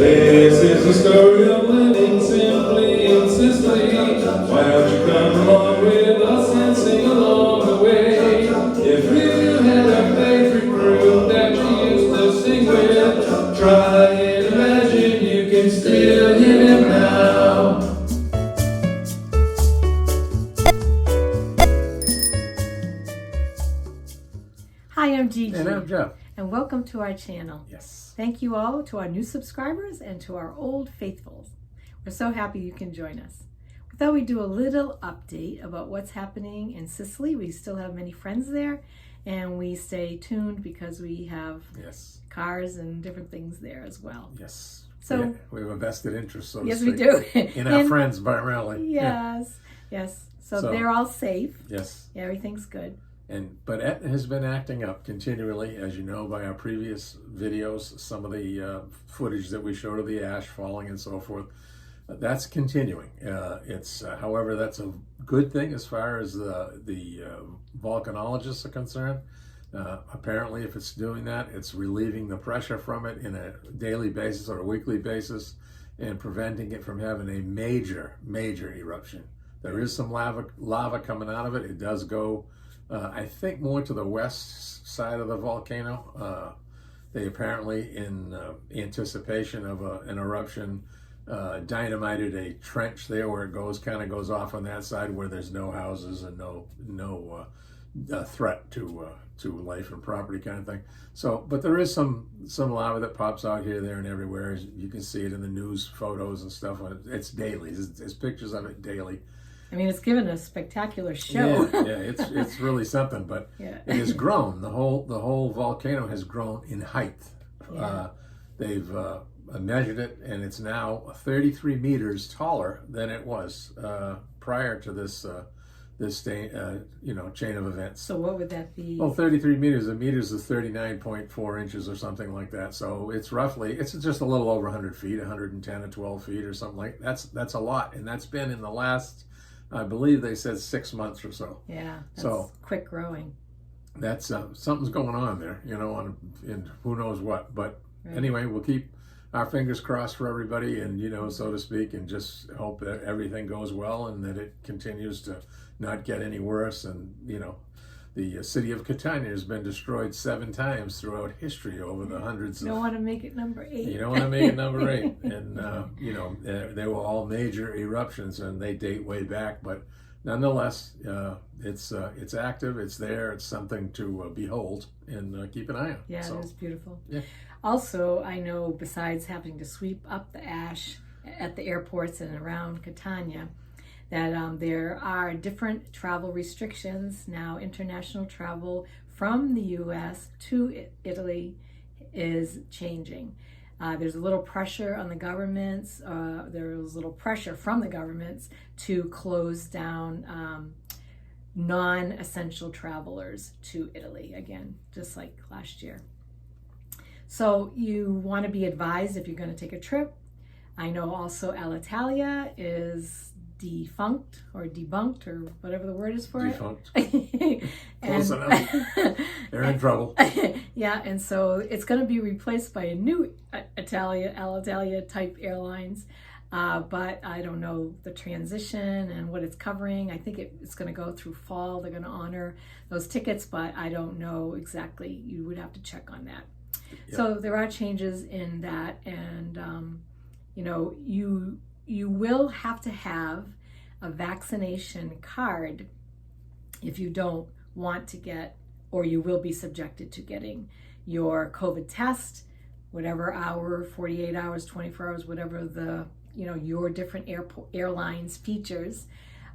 This is the story of living simply in Sicily. Why don't you come along with us and sing along the way? If you had a favorite group that you used to sing with, try and imagine you can still hear them now. Hi, I'm Gigi. And I'm Jeff. And welcome to our channel. Yes. Thank you all to our new subscribers and to our old faithfuls. We're so happy you can join us. We thought we'd do a little update about what's happening in Sicily. We still have many friends there, and we stay tuned because we have cars and different things there as well. Yes. So yeah, we have a vested interest, so to yes, speak. we do. In our friends, primarily. Yes, yes. So they're all safe. Yes. Everything's good. But Etna has been acting up continually, as you know by our previous videos, some of the footage that we showed of the ash falling and so forth. That's continuing. However, that's a good thing as far as the volcanologists are concerned. Apparently, if it's doing that, it's relieving the pressure from it in a daily basis or a weekly basis and preventing it from having a major eruption. There is some lava coming out of it. It does go I think more to the west side of the volcano. They apparently, in anticipation of an eruption, dynamited a trench there where it kind of goes off on that side where there's no houses and no threat to life and property kind of thing. So, but there is some lava that pops out here, there, and everywhere. You can see it in the news photos and stuff. It's daily. There's pictures of it daily. I mean, it's given a spectacular show. It's really something, but it has grown. The whole volcano has grown in height. Yeah. They've measured it, and it's now 33 meters taller than it was prior to this chain of events. So what would that be? Well, 33 meters. A meter is 39.4 inches or something like that. So it's just a little over 100 feet, 110 or 12 feet or something like that. That's a lot, and that's been in the last, I believe they said 6 months or so. Yeah, that's quick growing. That's something's going on there, and who knows what. But anyway, we'll keep our fingers crossed for everybody, and so to speak, and just hope that everything goes well and that it continues to not get any worse. And the city of Catania has been destroyed 7 times throughout history over the hundreds. You don't want to make it number 8. You don't want to make it number 8. And, they were all major eruptions, and they date way back. But nonetheless, it's active, it's there, it's something to behold and keep an eye on. Yeah, it is beautiful. Yeah. Also, I know besides having to sweep up the ash at the airports and around Catania, that there are different travel restrictions now. International travel from the U.S. to Italy is changing. There's a little pressure on the governments. There's a little pressure from the governments to close down non-essential travelers to Italy again, just like last year. So you want to be advised if you're going to take a trip. I know also Alitalia is defunct or debunked or whatever the word is for defunct. it. Close enough. They're in trouble. Yeah, and so it's going to be replaced by a new Alitalia type airlines. But I don't know the transition and what it's covering. I think it's going to go through fall. They're going to honor those tickets, but I don't know exactly. You would have to check on that. Yep. So there are changes in that, and you will have to have a vaccination card if you don't want to get, or you will be subjected to getting your COVID test, whatever hour, 48 hours, 24 hours, whatever the, your different airlines features,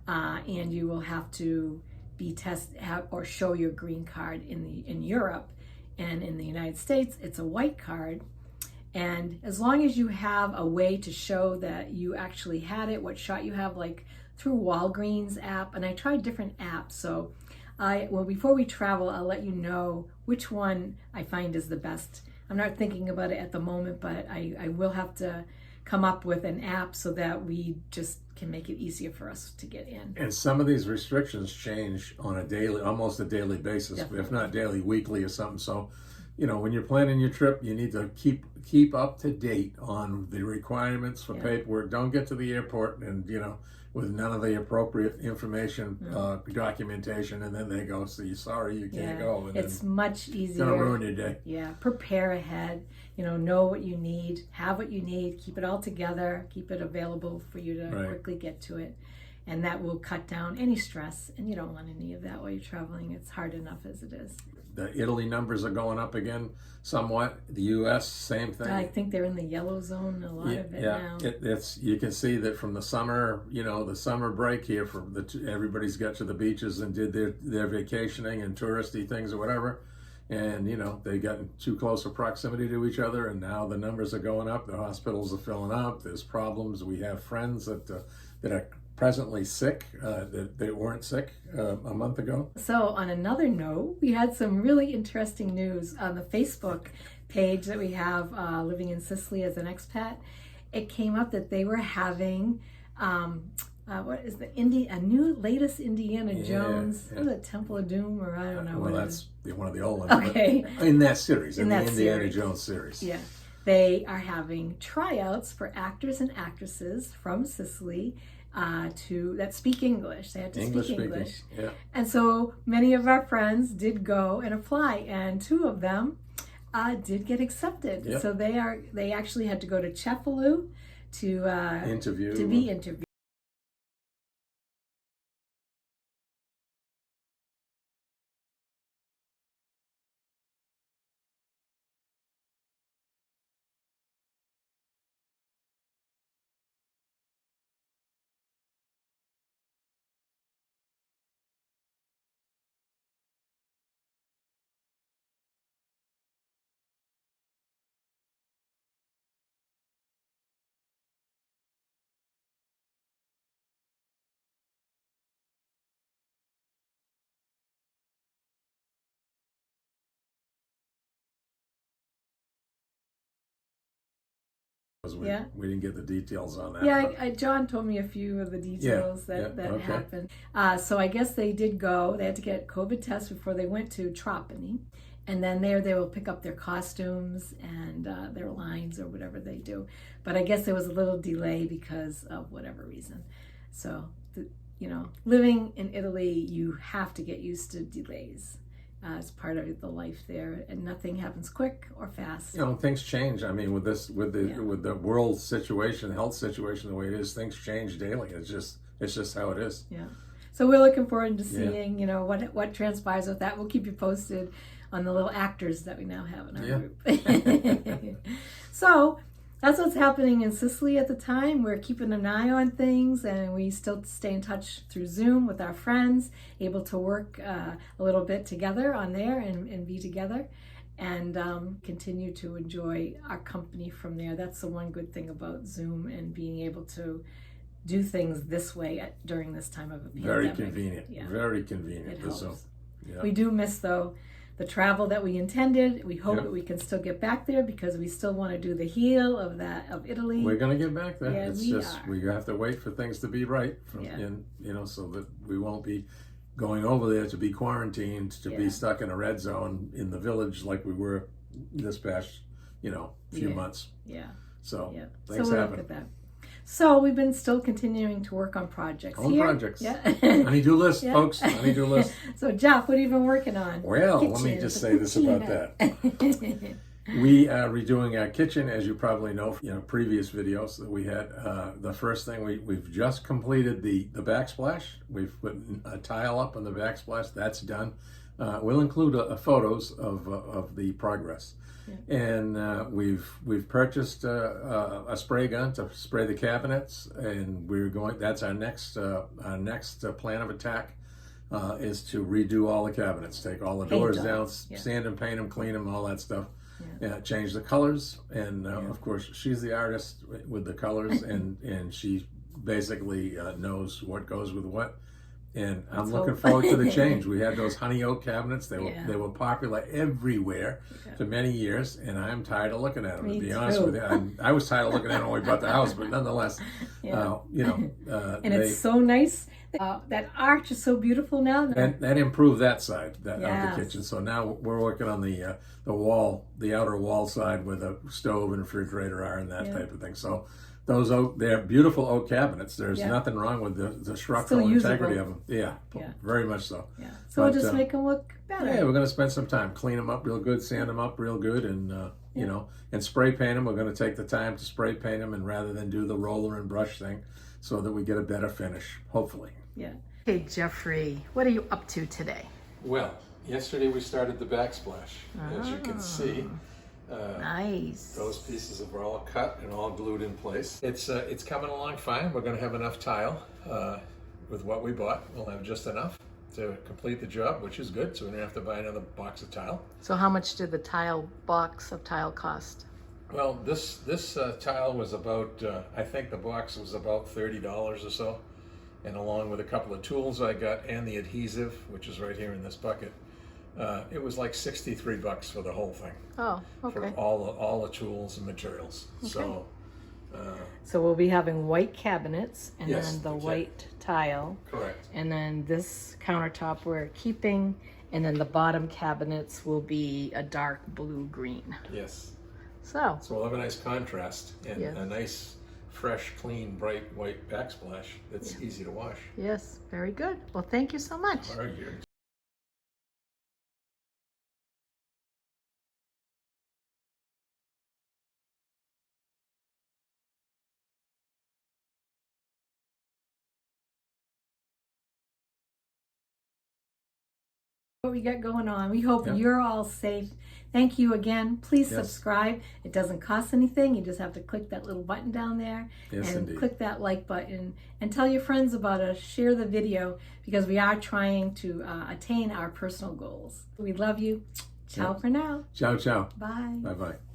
and you will have to be tested or show your green card in Europe. And in the United States, it's a white card. And as long as you have a way to show that you actually had it, what shot you have, like through Walgreens app, and I tried different apps. So before we travel, I'll let you know which one I find is the best. I'm not thinking about it at the moment, but I will have to come up with an app so that we just can make it easier for us to get in. And some of these restrictions change on almost a daily basis, Definitely. if not daily, weekly or something. So when you're planning your trip, you need to keep up to date on the requirements for paperwork. Don't get to the airport and with none of the appropriate information, documentation, and then they go, "See, sorry, you can't go." And it's much easier. Gonna ruin your day. Yeah, prepare ahead. Know what you need, have what you need, keep it all together, keep it available for you to quickly get to it. And that will cut down any stress. And you don't want any of that while you're traveling. It's hard enough as it is. The Italy numbers are going up again somewhat. The U.S., same thing. I think they're in the yellow zone, a lot of it now. It's you can see that from the summer, the summer break here, everybody's got to the beaches and did their vacationing and touristy things or whatever. And, they got in too close a proximity to each other, and now the numbers are going up. The hospitals are filling up. There's problems. We have friends that are presently sick, that weren't sick a month ago. So on another note, we had some really interesting news on the Facebook page that we have, living in Sicily as an expat. It came up that they were having what is a new latest Indiana Jones? What is it, Temple of Doom, or I don't know. Well, that's one of the old ones. Okay. In that series, in the that Indiana series. Jones series. Yeah. They are having tryouts for actors and actresses from Sicily that speak English. They had to speak English. Yeah. And so many of our friends did go and apply, and 2 of them did get accepted. Yep. So they actually had to go to Cefalù to be interviewed. We didn't get the details on that. Yeah, John told me a few of the details that happened. So I guess they did go. They had to get COVID tests before they went to Trapani. And then there they will pick up their costumes and their lines or whatever they do. But I guess there was a little delay because of whatever reason. So, living in Italy, you have to get used to delays. It's part of the life there, and nothing happens quick or fast. Things change. I mean, with the world situation, health situation, the way it is, things change daily. It's just how it is. Yeah. So we're looking forward to seeing, what transpires with that. We'll keep you posted on the little actors that we now have in our group. So that's what's happening in Sicily at the time. We're keeping an eye on things, and we still stay in touch through Zoom with our friends, able to work a little bit together on there and be together, and continue to enjoy our company from there. That's the one good thing about Zoom and being able to do things this way during this time of a pandemic. Very convenient. Yeah. Very convenient. It helps. Zoom. Yeah. We do miss, though, the travel that we intended. We hope that we can still get back there because we still want to do the heel of Italy. We're going to get back there. Yeah, we have to wait for things to be right, so that we won't be going over there to be quarantined, to be stuck in a red zone in the village like we were this past, few months. Yeah. So things happen. Look at that. So we've been still continuing to work on projects. Projects. Yeah. Honey-do list, folks. Honey-do list. So Jeff, what have you been working on? Well, let me just say this about that. We are redoing our kitchen, as you probably know from previous videos that we had. The first thing, we've just completed the backsplash. We've put a tile up on the backsplash. That's done. We'll include photos of the progress. Yeah. And we've purchased a spray gun to spray the cabinets, and that's our next plan of attack, is to redo all the cabinets, take all the doors down, sand and paint them, clean them, all that stuff. Change the colors, and of course she's the artist with the colors, and she basically knows what goes with what. And I'm looking forward to the change. We had those honey oak cabinets. They were popular everywhere for many years, and I'm tired of looking at them. To be honest with you, I was tired of looking at them when we bought the house, but nonetheless, and it's so nice That arch is so beautiful now. And that improved that side of Yes. the kitchen. So now we're working on the wall, the outer wall side where the stove and refrigerator are and that type of thing. So those they're beautiful oak cabinets. There's nothing wrong with the structural integrity of them. Yeah, very much so. Yeah. So we'll just make them look better. Yeah, we're going to spend some time, clean them up real good, sand them up real good, and you know, and spray paint them. We're going to take the time to spray paint them, and rather than do the roller and brush thing, so that we get a better finish, hopefully. Yeah. Hey, Jeffrey, what are you up to today? Well, yesterday we started the backsplash. As you can see, Nice. those pieces are all cut and all glued in place. It's coming along fine. We're going to have enough tile with what we bought. We'll have just enough to complete the job, which is good. So we don't have to buy another box of tile. So how much did the box of tile cost? Well, this tile was about, I think the box was about $30 or so. And along with a couple of tools I got and the adhesive, which is right here in this bucket, it was like $63 for the whole thing. Oh, okay. For all the tools and materials. Okay. So we'll be having white cabinets and Yes, then the exactly. white tile. Correct. And then this countertop we're keeping, and then the bottom cabinets will be a dark blue-green. Yes. So we'll have a nice contrast and Yes. a nice, fresh, clean, bright white backsplash that's easy to wash. yes, very good. Well, thank you so much. All right, Gary. What we got going on. We hope you're all safe. Thank you again. Please subscribe. It doesn't cost anything. You just have to click that little button down there and click that like button and tell your friends about us. Share the video because we are trying to attain our personal goals. We love you. Ciao for now. Ciao, ciao. Bye. Bye-bye.